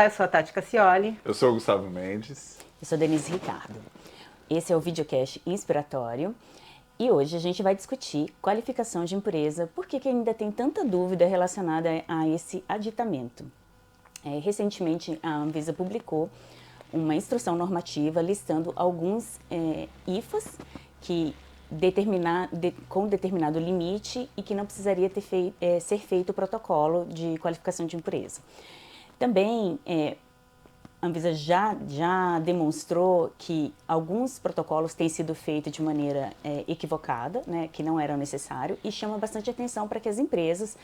Olá, eu sou a Tati Cassioli. Eu sou o Gustavo Mendes. Eu sou Denise Ricardo. Esse é o videocast inspiratório e hoje a gente vai discutir qualificação de impureza, por que ainda tem tanta dúvida relacionada a esse aditamento. Recentemente a Anvisa publicou uma instrução normativa listando alguns IFAs que com determinado limite e que não precisaria ser feito o protocolo de qualificação de impureza. Também a Anvisa já demonstrou que alguns protocolos têm sido feitos de maneira equivocada, né, que não eram necessários, e chama bastante atenção para que as empresas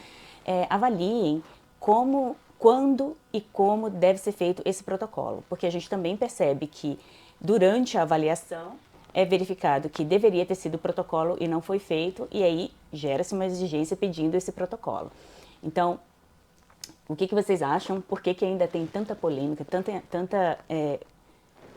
avaliem quando e como deve ser feito esse protocolo, porque a gente também percebe que durante a avaliação é verificado que deveria ter sido o protocolo e não foi feito, e aí gera-se uma exigência pedindo esse protocolo. Então, o que vocês acham? Por que ainda tem tanta polêmica,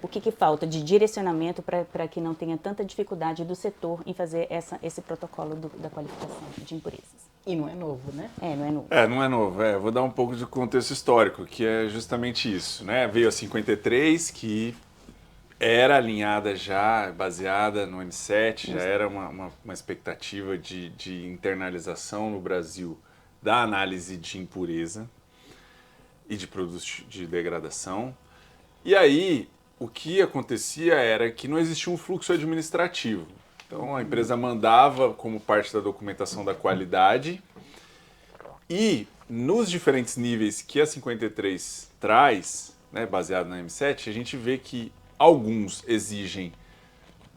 o que falta de direcionamento para que não tenha tanta dificuldade do setor em fazer esse protocolo da qualificação de impurezas? E não é novo, né? Não é novo. Não é novo. Vou dar um pouco de contexto histórico, que é justamente isso, né? Veio a 53, que era alinhada já, baseada no M7, já era uma expectativa de internalização no Brasil da análise de impureza e de produtos de degradação. E aí, o que acontecia era que não existia um fluxo administrativo. Então, a empresa mandava como parte da documentação da qualidade e nos diferentes níveis que a 53 traz, né, baseado na M7, a gente vê que alguns exigem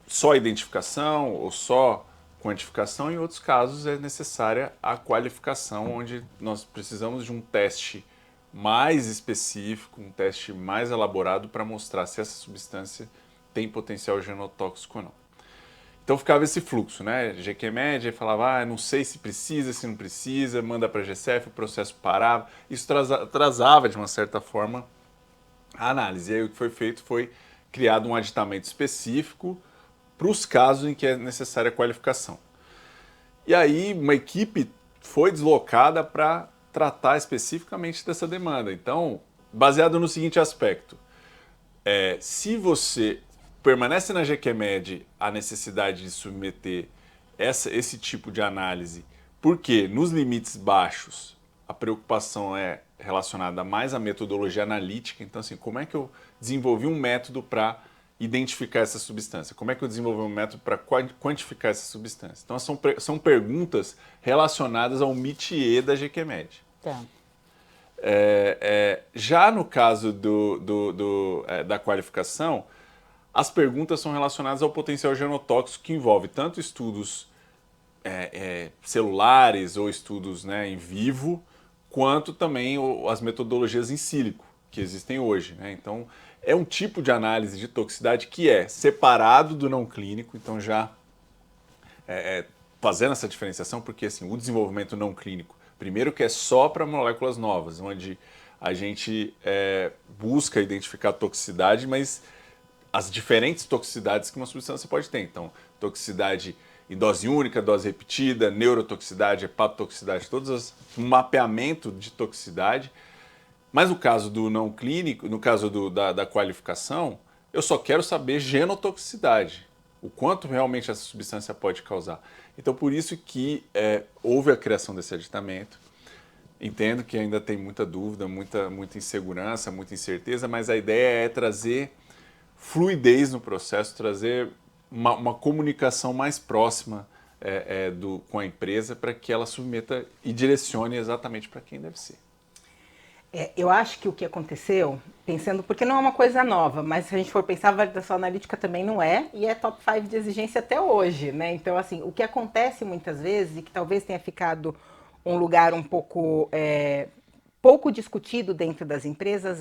só identificação ou só quantificação, em outros casos é necessária a qualificação, onde nós precisamos de um teste mais específico, um teste mais elaborado para mostrar se essa substância tem potencial genotóxico ou não. Então ficava esse fluxo, né? GQMed falava, não sei se precisa, se não precisa, manda para a GCF, o processo parava. Isso atrasava, de uma certa forma, a análise. E aí o que foi feito foi criado um aditamento específico para os casos em que é necessária a qualificação. E aí uma equipe foi deslocada para tratar especificamente dessa demanda. Então, baseado no seguinte aspecto, se você permanece na GQMed a necessidade de submeter esse tipo de análise, porque nos limites baixos a preocupação é relacionada mais à metodologia analítica, então assim, como é que eu desenvolvi um método para identificar essa substância? Como é que eu desenvolvi um método para quantificar essa substância? Então são perguntas relacionadas ao métier da GQMed. Tá. Já no caso da qualificação, as perguntas são relacionadas ao potencial genotóxico, que envolve tanto estudos celulares ou estudos, né, em vivo, quanto também as metodologias em sílico que existem hoje, né? Então, é um tipo de análise de toxicidade que é separado do não clínico, então já fazendo essa diferenciação, porque assim, o desenvolvimento não clínico, primeiro que é só para moléculas novas, onde a gente busca identificar a toxicidade, mas as diferentes toxicidades que uma substância pode ter. Então, toxicidade em dose única, dose repetida, neurotoxicidade, hepatotoxicidade, um mapeamento de toxicidade. Mas no caso do não clínico, no caso da qualificação, eu só quero saber genotoxicidade, o quanto realmente essa substância pode causar. Então, por isso que houve a criação desse aditamento. Entendo que ainda tem muita dúvida, muita insegurança, muita incerteza, mas a ideia é trazer fluidez no processo, trazer uma comunicação mais próxima com a empresa para que ela submeta e direcione exatamente para quem deve ser. Eu acho que o que aconteceu, pensando, porque não é uma coisa nova, mas se a gente for pensar, a validação analítica também não é, e é top 5 de exigência até hoje, né? Então, assim, o que acontece muitas vezes, e que talvez tenha ficado um lugar um pouco discutido dentro das empresas,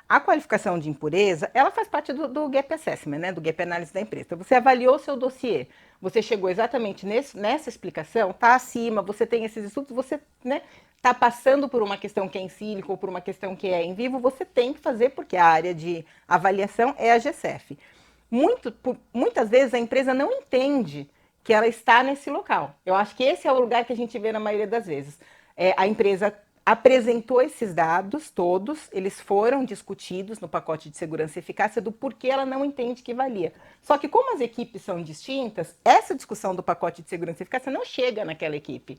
a qualificação de impureza, ela faz parte do Gap Assessment, né? Do Gap Análise da empresa. Então, você avaliou o seu dossiê, você chegou exatamente nessa explicação, está acima, você tem esses estudos, você, né, está passando por uma questão que é em sílico ou por uma questão que é em vivo, você tem que fazer, porque a área de avaliação é a GCF. Muitas vezes a empresa não entende que ela está nesse local. Eu acho que esse é o lugar que a gente vê na maioria das vezes. A empresa apresentou esses dados todos, eles foram discutidos no pacote de segurança e eficácia do porquê ela não entende que valia. Só que como as equipes são distintas, essa discussão do pacote de segurança e eficácia não chega naquela equipe.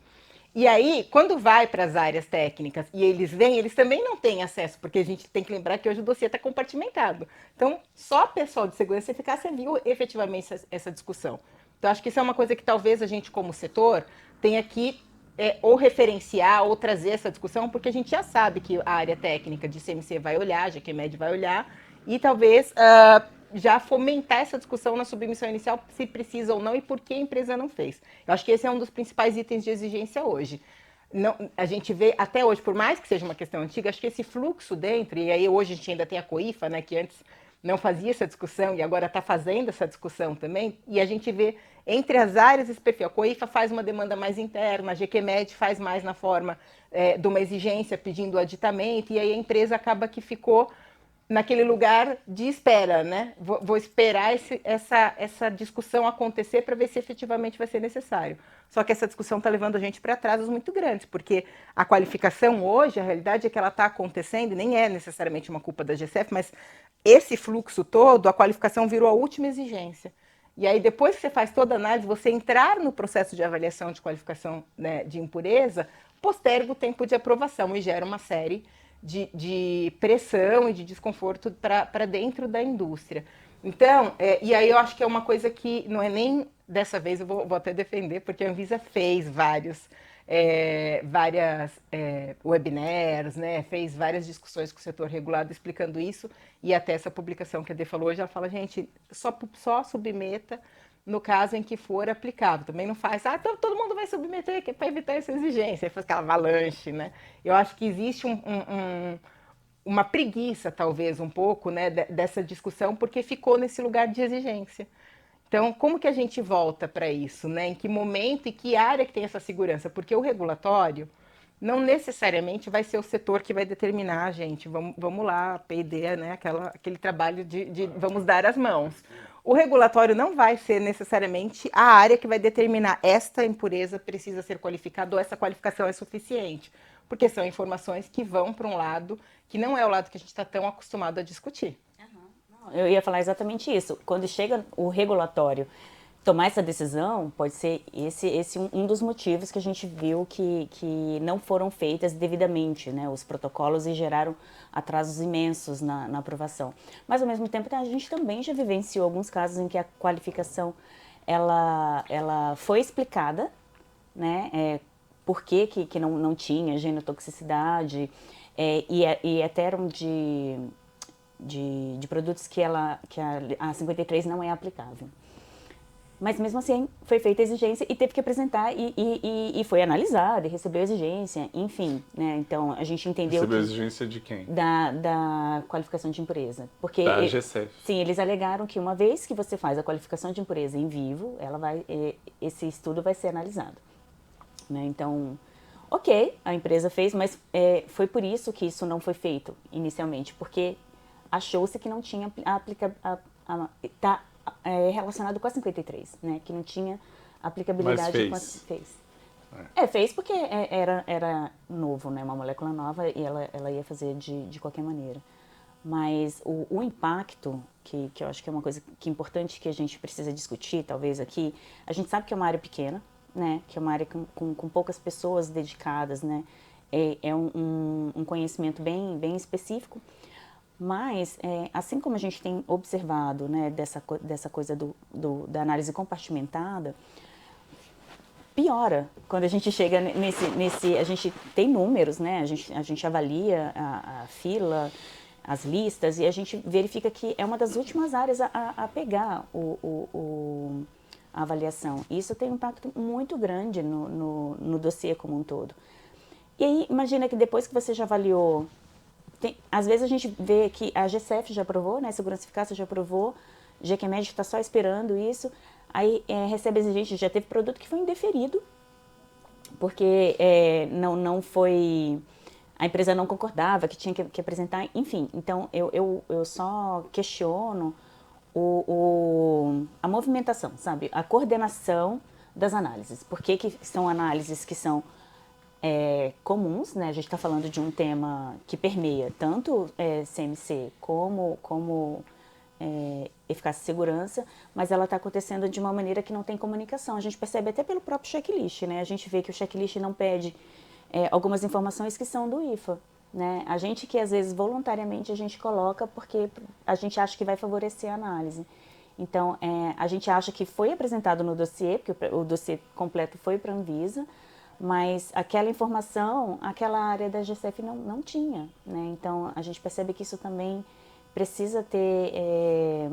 E aí, quando vai para as áreas técnicas e eles vêm, eles também não têm acesso, porque a gente tem que lembrar que hoje o dossiê está compartimentado. Então, só o pessoal de segurança e eficácia viu efetivamente essa discussão. Então, acho que isso é uma coisa que talvez a gente, como setor, tenha que ou referenciar ou trazer essa discussão, porque a gente já sabe que a área técnica de CMC vai olhar, a GQMed vai olhar, e talvez já fomentar essa discussão na submissão inicial, se precisa ou não e por que a empresa não fez. Eu acho que esse é um dos principais itens de exigência hoje. Não, a gente vê até hoje, por mais que seja uma questão antiga, acho que esse fluxo dentro, e aí hoje a gente ainda tem a COIFA, né, que antes não fazia essa discussão e agora está fazendo essa discussão também, e a gente vê entre as áreas esse perfil. A COIFA faz uma demanda mais interna, a GQMed faz mais na forma de uma exigência pedindo aditamento, e aí a empresa acaba que ficou naquele lugar de espera, né? Vou esperar essa discussão acontecer para ver se efetivamente vai ser necessário. Só que essa discussão está levando a gente para atrasos muito grandes, porque a qualificação hoje, a realidade é que ela está acontecendo, e nem é necessariamente uma culpa da GCF, mas esse fluxo todo, a qualificação virou a última exigência. E aí, depois que você faz toda a análise, você entrar no processo de avaliação de qualificação, né, de impureza, posterga o tempo de aprovação e gera uma série de pressão e de desconforto para dentro da indústria. Então, e aí eu acho que é uma coisa que não é nem dessa vez, eu vou até defender, porque a Anvisa fez várias webinars, né, fez várias discussões com o setor regulado explicando isso, e até essa publicação que a Dê falou hoje, ela fala, gente, só submeta no caso em que for aplicável. Também não faz, todo mundo vai submeter para evitar essa exigência, faz aquela avalanche, né? Eu acho que existe uma preguiça, talvez, um pouco, né, dessa discussão, porque ficou nesse lugar de exigência. Então, como que a gente volta para isso, né? Em que momento e que área que tem essa segurança? Porque o regulatório não necessariamente vai ser o setor que vai determinar, gente, vamos lá, P&D, né? Aquele trabalho de vamos dar as mãos. O regulatório não vai ser necessariamente a área que vai determinar esta impureza precisa ser qualificada ou essa qualificação é suficiente, porque são informações que vão para um lado que não é o lado que a gente está tão acostumado a discutir. Eu ia falar exatamente isso. Quando chega o regulatório tomar essa decisão, pode ser esse um dos motivos que a gente viu que não foram feitas devidamente, né, os protocolos, e geraram atrasos imensos na aprovação. Mas, ao mesmo tempo, a gente também já vivenciou alguns casos em que a qualificação ela foi explicada, né, por que não tinha genotoxicidade, e até eram de produtos que a 53 não é aplicável. Mas mesmo assim foi feita a exigência e teve que apresentar e foi analisada e recebeu a exigência, enfim, né? Então a gente entendeu recebeu a exigência de quem? Da qualificação de impureza. Porque da GCF. Sim, eles alegaram que uma vez que você faz a qualificação de impureza em vivo, esse estudo vai ser analisado, né? Então, ok, a empresa fez, mas foi por isso que isso não foi feito inicialmente, porque achou-se que não tinha relacionado com a 53, né? Que não tinha aplicabilidade. Mas fez. Fez porque era novo, né? Uma molécula nova, e ela ia fazer de qualquer maneira. Mas o impacto, que eu acho que é uma coisa que é importante que a gente precisa discutir, talvez aqui, a gente sabe que é uma área pequena, né? Que é uma área com poucas pessoas dedicadas, né? É um conhecimento bem específico. Mas, assim como a gente tem observado, né, dessa coisa da análise compartimentada, piora quando a gente chega a gente tem números, né, a gente avalia a fila, as listas, e a gente verifica que é uma das últimas áreas a pegar a avaliação. Isso tem um impacto muito grande no dossiê como um todo. E aí, imagina que depois que você já avaliou, às vezes a gente vê que a GCF já aprovou, né, a Segurança e Eficácia já aprovou, GQMed está só esperando isso, aí recebe a exigência, já teve produto que foi indeferido, porque não foi, a empresa não concordava, que tinha que apresentar, enfim. Então, eu só questiono a movimentação, sabe, a coordenação das análises. Por que são análises que são comuns, né? A gente está falando de um tema que permeia tanto CMC como eficácia e segurança, mas ela está acontecendo de uma maneira que não tem comunicação. A gente percebe até pelo próprio checklist, né? A gente vê que o checklist não pede algumas informações que são do IFA, né? A gente que às vezes voluntariamente a gente coloca porque a gente acha que vai favorecer a análise. Então, a gente acha que foi apresentado no dossiê, porque o dossiê completo foi para a Anvisa, mas aquela informação, aquela área da GCF não tinha, né? Então, a gente percebe que isso também precisa ter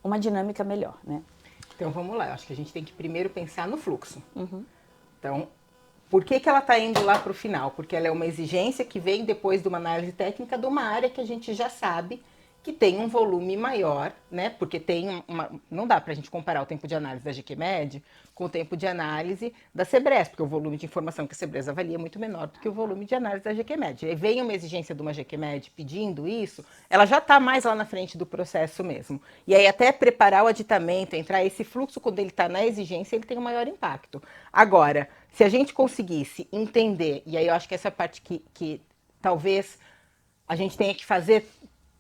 uma dinâmica melhor, né? Então, vamos lá. Eu acho que a gente tem que primeiro pensar no fluxo. Então, por que ela está indo lá para o final? Porque ela é uma exigência que vem depois de uma análise técnica de uma área que a gente já sabe que tem um volume maior, né? Porque tem não dá para a gente comparar o tempo de análise da GQMed com o tempo de análise da Sebres, porque o volume de informação que a Sebres avalia é muito menor do que o volume de análise da GQMed. E vem uma exigência de uma GQMed pedindo isso, ela já está mais lá na frente do processo mesmo. E aí até preparar o aditamento, entrar esse fluxo, quando ele está na exigência, ele tem um maior impacto. Agora, se a gente conseguisse entender, e aí eu acho que essa parte que talvez a gente tenha que fazer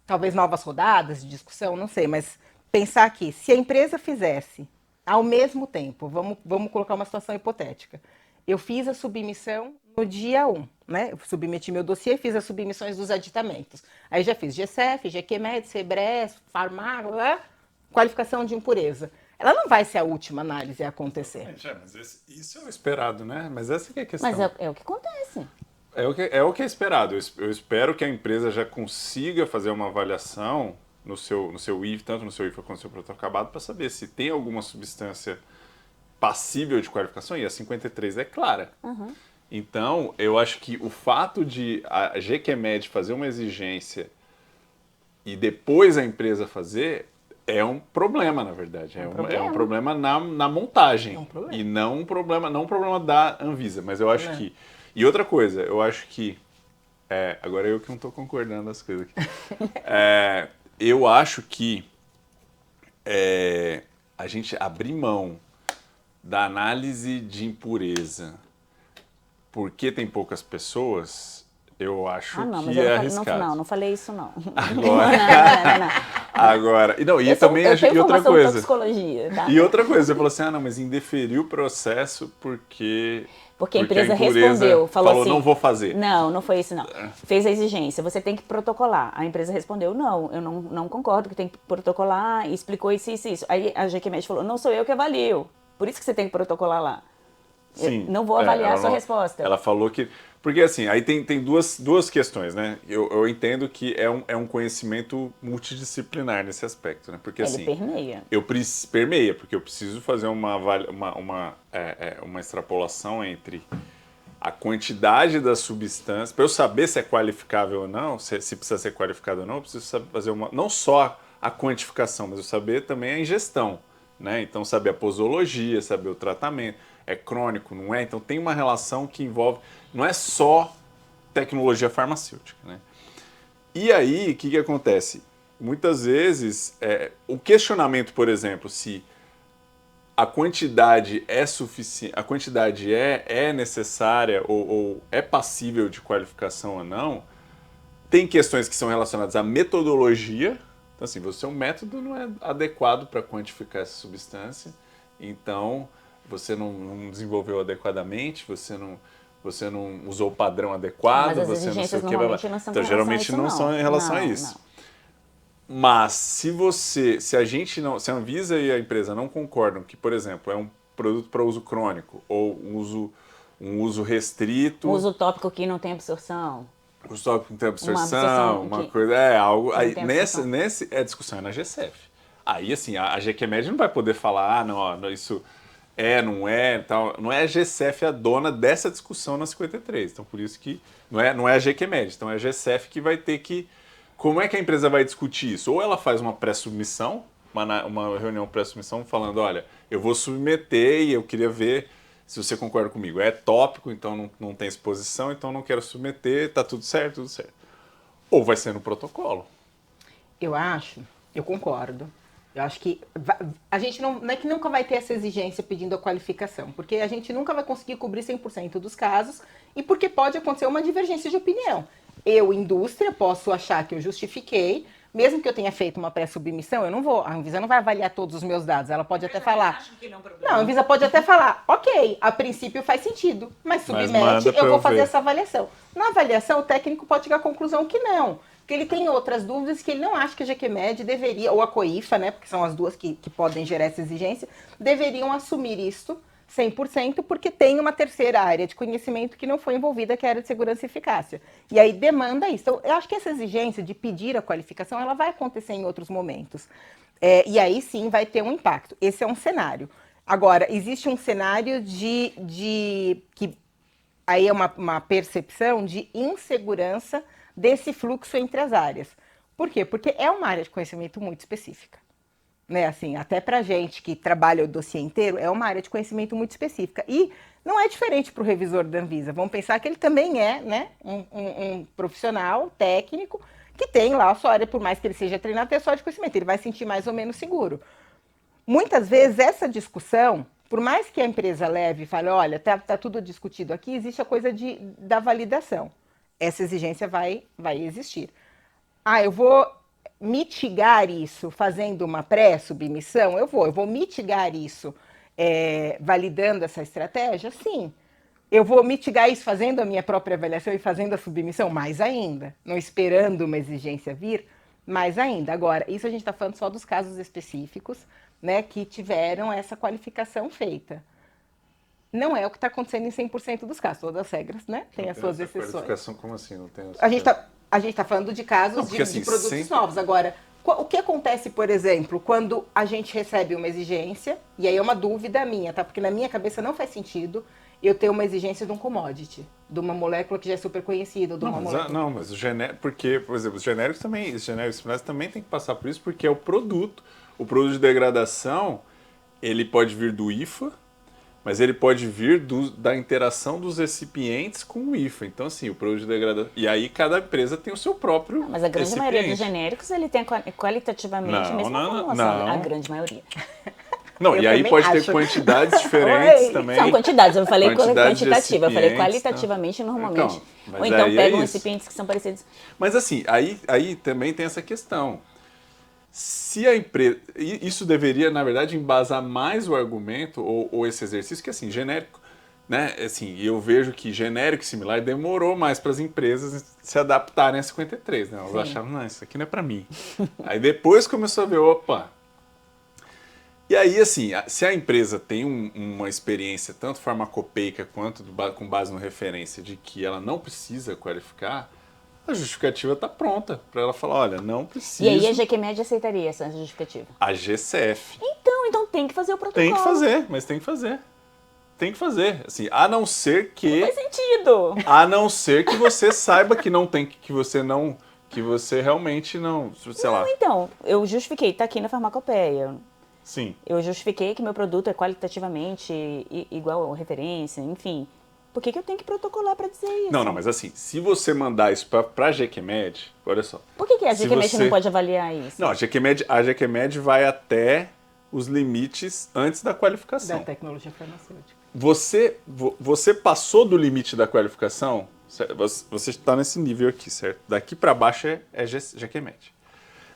talvez novas rodadas de discussão, não sei, mas pensar aqui, se a empresa fizesse ao mesmo tempo, vamos colocar uma situação hipotética, eu fiz a submissão no dia 1, né? Eu submeti meu dossiê, fiz as submissões dos aditamentos. Aí já fiz GCF, GQMed, Sebres, Farmar, qualificação de impureza. Ela não vai ser a última análise a acontecer. Mas isso é o esperado, né? Mas essa que é a questão. Mas é o que acontece. É o que é esperado. Eu espero que a empresa já consiga fazer uma avaliação no seu IFA, tanto no seu IFA quanto no seu produto acabado, para saber se tem alguma substância passível de qualificação, e a 53 é clara. Então, eu acho que o fato de a GQMed fazer uma exigência e depois a empresa fazer é um problema, na verdade. É um problema na montagem. É um problema. E não um problema da Anvisa. Mas eu acho que... E outra coisa, eu acho que... agora eu que não estou concordando as coisas aqui. Eu acho que a gente abrir mão da análise de impureza porque tem poucas pessoas, eu acho que é arriscado. Não falei isso não. Agora, não. Agora, e também eu outra coisa. Psicologia, tá? E outra coisa, você falou assim, mas indeferiu o processo porque a empresa respondeu, falou assim, não vou fazer. Não foi isso não. Fez a exigência, você tem que protocolar. A empresa respondeu, não, eu não concordo que tem que protocolar, e explicou isso. Aí a GQMed falou, não sou eu que avalio, por isso que você tem que protocolar lá. Sim, eu não vou avaliar a sua resposta. Ela falou que... Porque assim, aí tem duas questões, né? Eu entendo que é um conhecimento multidisciplinar nesse aspecto, né? Porque assim... permeia. Permeia, porque eu preciso fazer uma extrapolação entre a quantidade da substância, para eu saber se é qualificável ou não, se precisa ser qualificado ou não, eu preciso fazer não só a quantificação, mas eu saber também a ingestão, né? Então saber a posologia, saber o tratamento, é crônico, não é? Então tem uma relação que envolve, não é só tecnologia farmacêutica, né? E aí, o que acontece? Muitas vezes, o questionamento, por exemplo, se a quantidade é suficiente, a quantidade é necessária ou é passível de qualificação ou não, tem questões que são relacionadas à metodologia. Então, assim, o seu método não é adequado para quantificar essa substância, então você não desenvolveu adequadamente, você não usou o padrão adequado, mas as você não sei o que. Não são então, geralmente não são em relação a isso. Mas se a Anvisa e a empresa não concordam que, por exemplo, é um produto para uso crônico ou um uso restrito, um uso tópico que não tem absorção, uso tópico que não tem absorção, uma coisa, algo aí a discussão é na GCF. Aí assim, a GQMed não vai poder falar, não, isso não é, tal. Não é a GCF a dona dessa discussão na 53. Então por isso que não é a GQMed, então é a GCF que vai ter que... Como é que a empresa vai discutir isso? Ou ela faz uma pré-submissão, uma reunião pré-submissão falando, olha, eu vou submeter e eu queria ver se você concorda comigo. É tópico, então não tem exposição, então não quero submeter, tá tudo certo. Ou vai ser no protocolo. Eu concordo. Eu acho que a gente não é que nunca vai ter essa exigência pedindo a qualificação, porque a gente nunca vai conseguir cobrir 100% dos casos e porque pode acontecer uma divergência de opinião. Eu, indústria, posso achar que eu justifiquei, mesmo que eu tenha feito uma pré-submissão, a Anvisa não vai avaliar todos os meus dados, ela pode até falar... Não, a Anvisa pode até falar, ok, a princípio faz sentido, mas submete, eu vou fazer essa avaliação. Na avaliação, o técnico pode chegar à conclusão que não, que ele tem outras dúvidas que ele não acha que a GQMed deveria, ou a COIFA, né, porque são as duas que podem gerar essa exigência, deveriam assumir isto 100%, porque tem uma terceira área de conhecimento que não foi envolvida, que é a área de segurança e eficácia. E aí demanda isso. Então, eu acho que essa exigência de pedir a qualificação, ela vai acontecer em outros momentos. E aí sim vai ter um impacto. Esse é um cenário. Agora, existe um cenário que aí é uma percepção de insegurança desse fluxo entre as áreas. Por quê? Porque é uma área de conhecimento muito específica. Né, assim, até para gente que trabalha o dossiê inteiro, é uma área de conhecimento muito específica. E não é diferente para o revisor da Anvisa. Vamos pensar que ele também é, né, um profissional técnico que tem lá a sua área, por mais que ele seja treinado, tem a sua área de conhecimento. Ele vai se sentir mais ou menos seguro. Muitas vezes, essa discussão, por mais que a empresa leve e fale, olha, tá tudo discutido aqui, existe a coisa da validação. Essa exigência vai existir. Eu vou mitigar isso fazendo uma pré-submissão? Eu vou mitigar isso validando essa estratégia? Sim. Eu vou mitigar isso fazendo a minha própria avaliação e fazendo a submissão? Mais ainda. Não esperando uma exigência vir? Mais ainda. Agora, isso a gente está falando só dos casos específicos, né, que tiveram essa qualificação feita. Não é o que está acontecendo em 100% dos casos. Todas as regras, né, têm as suas exceções. Qualificação como assim? Não tem A gente está falando de casos de produtos novos. Agora, o que acontece, por exemplo, quando a gente recebe uma exigência, e aí é uma dúvida minha, tá? Porque na minha cabeça não faz sentido eu ter uma exigência de um commodity, de uma molécula que já é super conhecida, de uma molécula... Mas o genérico, porque, por exemplo, os genéricos finais também tem que passar por isso, porque é o produto. O produto de degradação, ele pode vir do IFA, mas ele pode vir da interação dos recipientes com o IFA. Então, assim, o produto de degradação... E aí, cada empresa tem o seu próprio Mas a grande recipiente. maioria dos genéricos, ele tem qualitativamente a mesma formulação. A grande maioria. Não, eu e aí pode ter quantidades diferentes também. São quantidades, eu falei quantitativa, eu falei tá? qualitativamente normalmente. Então, ou então pegam isso. recipientes que são parecidos. Mas assim, aí também tem essa questão. Se a empresa... Isso deveria, na verdade, embasar mais o argumento ou esse exercício, que assim, genérico, né? Assim, eu vejo que genérico e similar demorou mais para as empresas se adaptarem a 53, né? Elas acharam, não, isso aqui não é para mim. Aí depois começou a ver, opa... E aí, assim, se a empresa tem uma experiência tanto farmacopeica quanto com base no referência de que ela não precisa qualificar, a justificativa está pronta para ela falar, olha, não precisa. E aí a GQMed aceitaria essa justificativa? A GCF. Então tem que fazer o protocolo. Tem que fazer, mas tem que fazer. Tem que fazer, assim, a não ser que... Não faz sentido. A não ser que você saiba que não tem, que você realmente não, sei lá. Então, eu justifiquei, tá aqui na farmacopeia. Sim. Eu justifiquei que meu produto é qualitativamente igual a referência, enfim. Por que eu tenho que protocolar para dizer isso? Não, mas assim, se você mandar isso para a GQMed, olha só. Por que a GQMed não pode avaliar isso? Não, a GQMed vai até os limites antes da qualificação. Da tecnologia farmacêutica. Você passou do limite da qualificação, você está nesse nível aqui, certo? Daqui para baixo é GQMed.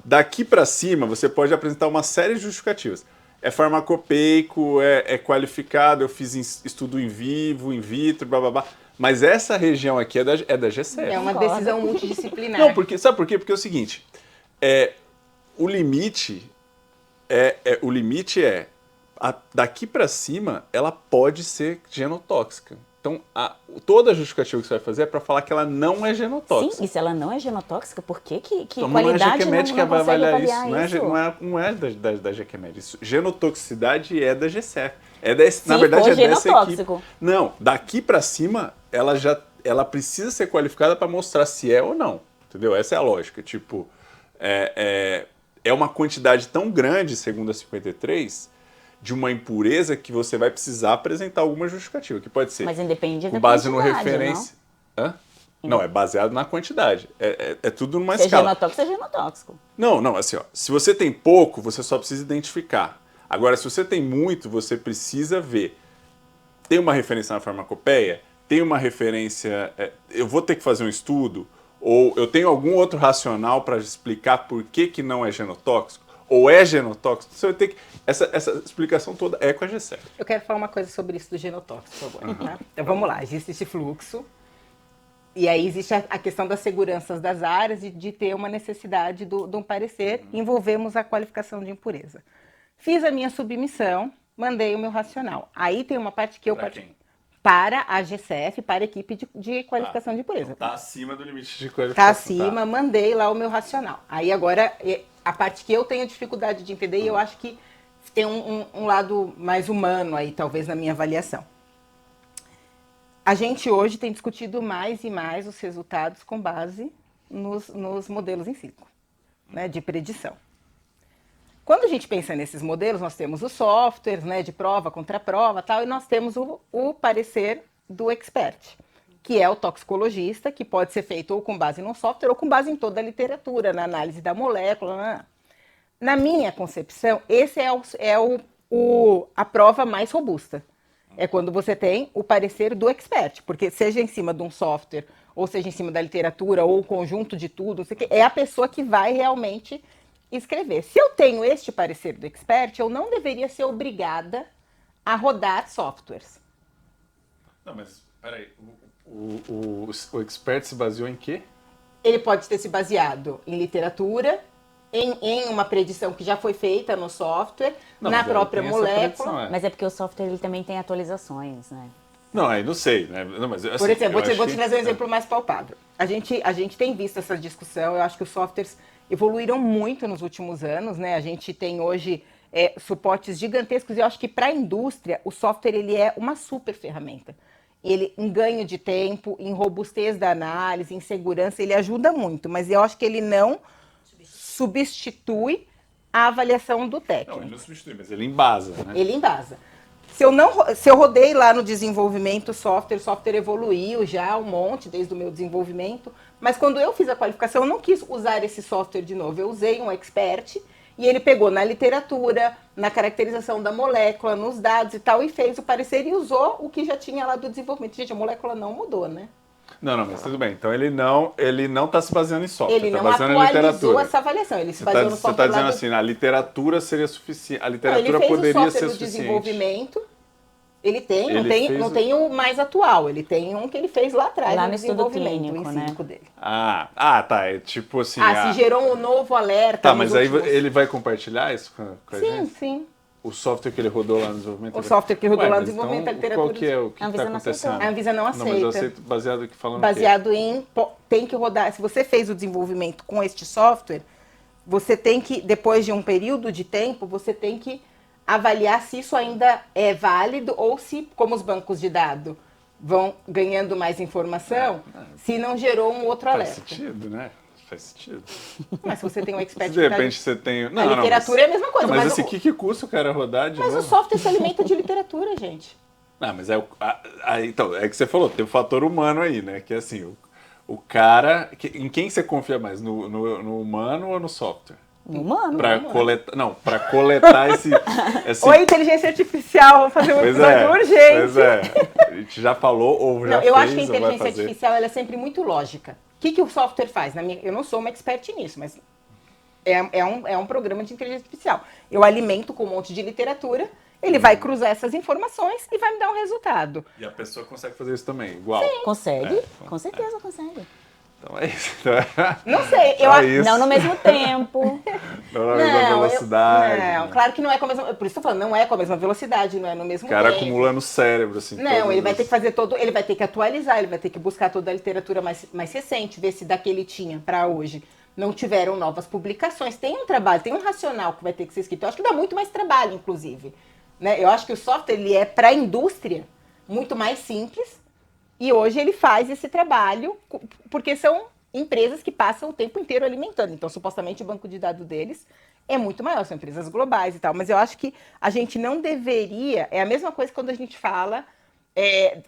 Daqui para cima, você pode apresentar uma série de justificativas. É farmacopeico, é qualificado, eu fiz estudo in vivo, in vitro, blá, blá, blá. Mas essa região aqui é da GCF. É uma decisão multidisciplinar. Não, sabe por quê? Porque é o seguinte, o limite daqui para cima, ela pode ser genotóxica. Então, toda a justificativa que você vai fazer é para falar que ela não é genotóxica. Sim, e se ela não é genotóxica, por que então, qualidade não vai avaliar isso? isso? Não é da GQMed. Genotoxicidade é da GCF. Na Se verdade, for é dessa genotóxico. equipe. Não, daqui para cima, ela precisa ser qualificada para mostrar se é ou não. Entendeu? Essa é a lógica. Tipo, é uma quantidade tão grande, segundo a 53... de uma impureza que você vai precisar apresentar alguma justificativa, que pode ser mas independe com da base no quantidade, referência. Não? Hã? Não, é baseado na quantidade. É tudo numa Se é escala. genotóxico, é genotóxico. Não, assim, ó, se você tem pouco, você só precisa identificar. Agora, se você tem muito, você precisa ver. Tem uma referência na farmacopeia? Tem uma referência... eu vou ter que fazer um estudo? Ou eu tenho algum outro racional para explicar por que não é genotóxico? Ou é genotóxico? Você vai ter que... Essa explicação toda é com a GCEF. Eu quero falar uma coisa sobre isso do genotóxico agora. Tá? Então vamos lá, existe esse fluxo. E aí existe a questão das seguranças das áreas e de ter uma necessidade de um parecer. Envolvemos a qualificação de impureza. Fiz a minha submissão, mandei o meu racional. Aí tem uma parte que eu... Pra quem? Para a GCF, para a equipe de qualificação de impureza. Está acima do limite de Está qualificação. acima, mandei lá o meu racional. Aí agora, a parte que eu tenho dificuldade de entender, e eu acho que tem um lado mais humano aí, talvez, na minha avaliação. A gente hoje tem discutido mais e mais os resultados com base nos modelos in silico, né, de predição. Quando a gente pensa nesses modelos, nós temos os softwares, né, de prova, contraprova, tal, e nós temos o parecer do expert, que é o toxicologista, que pode ser feito ou com base no software ou com base em toda a literatura, na análise da molécula. Na minha concepção, esse é a prova mais robusta. É quando você tem o parecer do expert, porque seja em cima de um software, ou seja em cima da literatura, ou o conjunto de tudo, é a pessoa que vai realmente escrever. Se eu tenho este parecer do expert, eu não deveria ser obrigada a rodar softwares. Não, mas peraí, o expert se baseou em quê? Ele pode ter se baseado em literatura, em uma predição que já foi feita no software, na própria molécula. Mas é porque o software ele também tem atualizações, né? Não, aí não sei, né? Não, mas, assim, por exemplo, vou te trazer um exemplo mais palpável. A gente tem visto essa discussão, eu acho que os softwares evoluíram muito nos últimos anos, né? A gente tem hoje suportes gigantescos e eu acho que para a indústria o software ele é uma super ferramenta. Ele, em ganho de tempo, em robustez da análise, em segurança, ele ajuda muito, mas eu acho que ele não substitui a avaliação do técnico. Não, ele não substitui, mas ele embasa, né? Ele embasa. Se eu rodei lá no desenvolvimento o software evoluiu já um monte desde o meu desenvolvimento, mas quando eu fiz a qualificação eu não quis usar esse software de novo, eu usei um expert e ele pegou na literatura, na caracterização da molécula, nos dados e tal, e fez o parecer e usou o que já tinha lá do desenvolvimento. Gente, a molécula não mudou, né? Não, mas tudo bem. Então ele não está se baseando em software, ele está não baseando em literatura. atualizou essa avaliação, ele se baseou no software. Você está dizendo assim, a literatura seria suficiente, a literatura poderia ser suficiente. Ele fez o software do desenvolvimento, ele tem, não tem o mais atual, ele tem um que ele fez lá atrás, lá no estudo clínico, né? Dele. Tá, é tipo assim... se gerou um novo alerta. Tá, mas aí ele vai compartilhar isso com a gente? Sim. O software que ele rodou lá no desenvolvimento? O software que rodou lá no desenvolvimento da literatura. Qual que é o que está acontecendo? A Anvisa não aceita. Não, mas eu aceito baseado aqui falando baseado em... Tem que rodar... Se você fez o desenvolvimento com este software, você tem que, depois de um período de tempo, você tem que avaliar se isso ainda é válido ou se, como os bancos de dados vão ganhando mais informação, se não gerou um outro alerta. Faz sentido, né? Faz sentido. Mas se você tem um expert... Se de repente você tem... a literatura é a mesma coisa. Mas assim, o que custa o cara rodar de novo? Mas o software se alimenta de literatura, gente. Não, mas então, é que você falou, tem o fator humano aí, né? Que é assim, o cara... Em quem você confia mais? No humano ou no software? No humano. Para coletar esse... Oi, inteligência artificial, vamos fazer um episódio urgente. Pois é, a gente já falou ou já fez. Eu acho que a inteligência artificial ela é sempre muito lógica. O que o software faz? Eu não sou uma expert nisso, mas é um programa de inteligência artificial. Eu alimento com um monte de literatura, ele vai cruzar essas informações e vai me dar um resultado. E a pessoa consegue fazer isso também, igual? Sim. Consegue, com certeza consegue. Então é isso. Não sei, não no mesmo tempo. Não na mesma velocidade. Claro que não é com a mesma... Por isso eu tô falando, não é com a mesma velocidade, não é no mesmo tempo. O cara acumulando cérebro, assim. Não, ele vai ter que fazer ele vai ter que atualizar, ele vai ter que buscar toda a literatura mais recente, ver se daquele tinha para hoje não tiveram novas publicações. Tem um trabalho, tem um racional que vai ter que ser escrito. Eu acho que dá muito mais trabalho, inclusive. Né? Eu acho que o software ele é para a indústria muito mais simples. E hoje ele faz esse trabalho porque são empresas que passam o tempo inteiro alimentando. Então, supostamente, o banco de dados deles é muito maior, são empresas globais e tal. Mas eu acho que a gente não deveria... É a mesma coisa quando a gente fala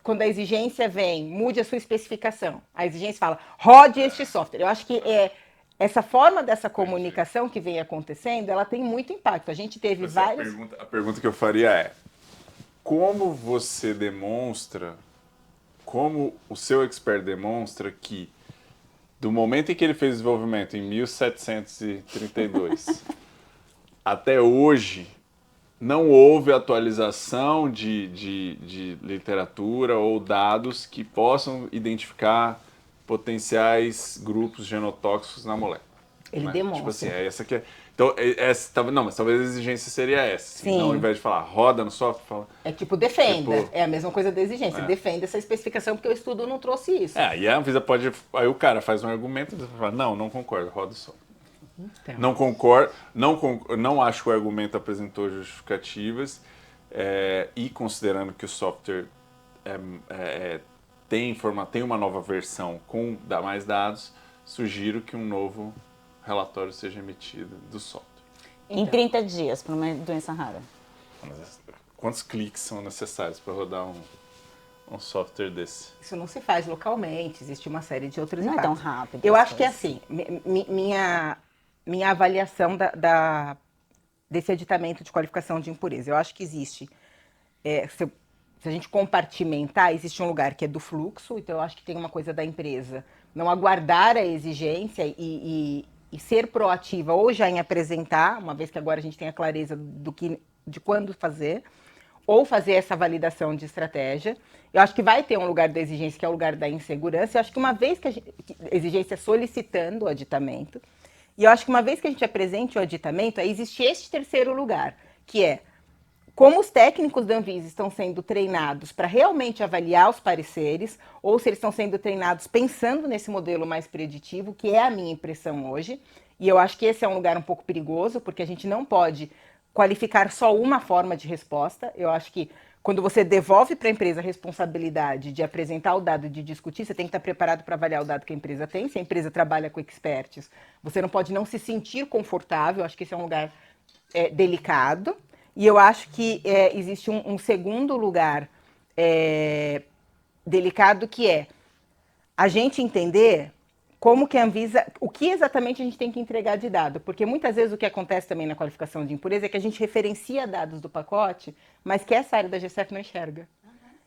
quando a exigência vem, mude a sua especificação. A exigência fala, rode este software. Eu acho que essa forma dessa comunicação que vem acontecendo, ela tem muito impacto. A gente teve várias... A pergunta que eu faria é, como você demonstra, como o seu expert demonstra que do momento em que ele fez o desenvolvimento, em 1732, até hoje, não houve atualização de literatura ou dados que possam identificar potenciais grupos genotóxicos na molécula. Ele né? demonstra. Tipo assim, essa que é... Então, não, mas talvez a exigência seria essa. Sim. Então, ao invés de falar roda no software, fala... É tipo, defenda. Tipo, é a mesma coisa da exigência. Defenda essa especificação, porque o estudo não trouxe isso. e a Anvisa pode... Aí o cara faz um argumento e você fala, não concordo, roda o software. Então. Não concordo, não acho que o argumento apresentou justificativas e considerando que o software tem uma nova versão com mais dados, sugiro que um novo relatório seja emitido do software. Em 30 dias, para uma doença rara. Mas quantos cliques são necessários para rodar um software desse? Isso não se faz localmente, existe uma série de outros Não é impactos. tão rápido. Eu acho que é assim, minha avaliação desse aditamento de qualificação de impureza, eu acho que existe, se a gente compartimentar, existe um lugar que é do fluxo, então eu acho que tem uma coisa da empresa não aguardar a exigência e ser proativa ou já em apresentar, uma vez que agora a gente tem a clareza de quando fazer, ou fazer essa validação de estratégia. Eu acho que vai ter um lugar da exigência, que é o lugar da insegurança. Eu acho que uma vez que a exigência solicitando o aditamento, e eu acho que uma vez que a gente apresente o aditamento, aí existe este terceiro lugar, que é como os técnicos da Anvisa estão sendo treinados para realmente avaliar os pareceres, ou se eles estão sendo treinados pensando nesse modelo mais preditivo, que é a minha impressão hoje. E eu acho que esse é um lugar um pouco perigoso, porque a gente não pode qualificar só uma forma de resposta. Eu acho que quando você devolve para a empresa a responsabilidade de apresentar o dado e de discutir, você tem que estar preparado para avaliar o dado que a empresa tem. Se a empresa trabalha com experts, você não pode não se sentir confortável. Eu acho que esse é um lugar delicado. E eu acho que existe um segundo lugar delicado, que é a gente entender como que a Anvisa, o que exatamente a gente tem que entregar de dado. Porque muitas vezes o que acontece também na qualificação de impureza é que a gente referencia dados do pacote, mas que essa área da GCF não enxerga.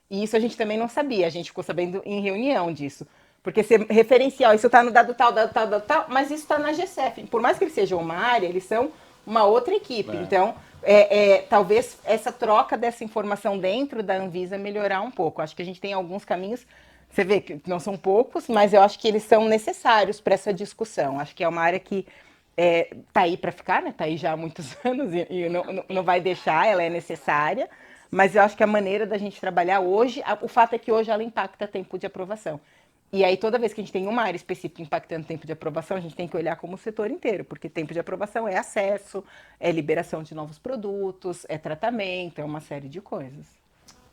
E isso a gente também não sabia, a gente ficou sabendo em reunião disso. Porque você referencial, isso está no dado tal, mas isso está na GCF. Por mais que eles sejam uma área, eles são uma outra equipe. Então, talvez essa troca dessa informação dentro da Anvisa melhorar um pouco. Acho que a gente tem alguns caminhos, você vê que não são poucos, mas eu acho que eles são necessários para essa discussão. Acho que é uma área que está aí para ficar, né? Está aí já há muitos anos e não vai deixar, ela é necessária. Mas eu acho que a maneira da gente trabalhar hoje, o fato é que hoje ela impacta tempo de aprovação. E aí, toda vez que a gente tem uma área específica impactando tempo de aprovação, a gente tem que olhar como o setor inteiro, porque tempo de aprovação é acesso, é liberação de novos produtos, é tratamento, é uma série de coisas.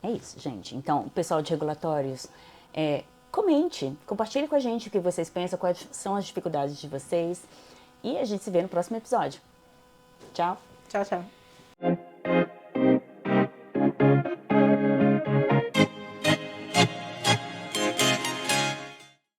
É isso, gente. Então, pessoal de regulatórios, comente, compartilhe com a gente o que vocês pensam, quais são as dificuldades de vocês, e a gente se vê no próximo episódio. Tchau. Tchau, tchau.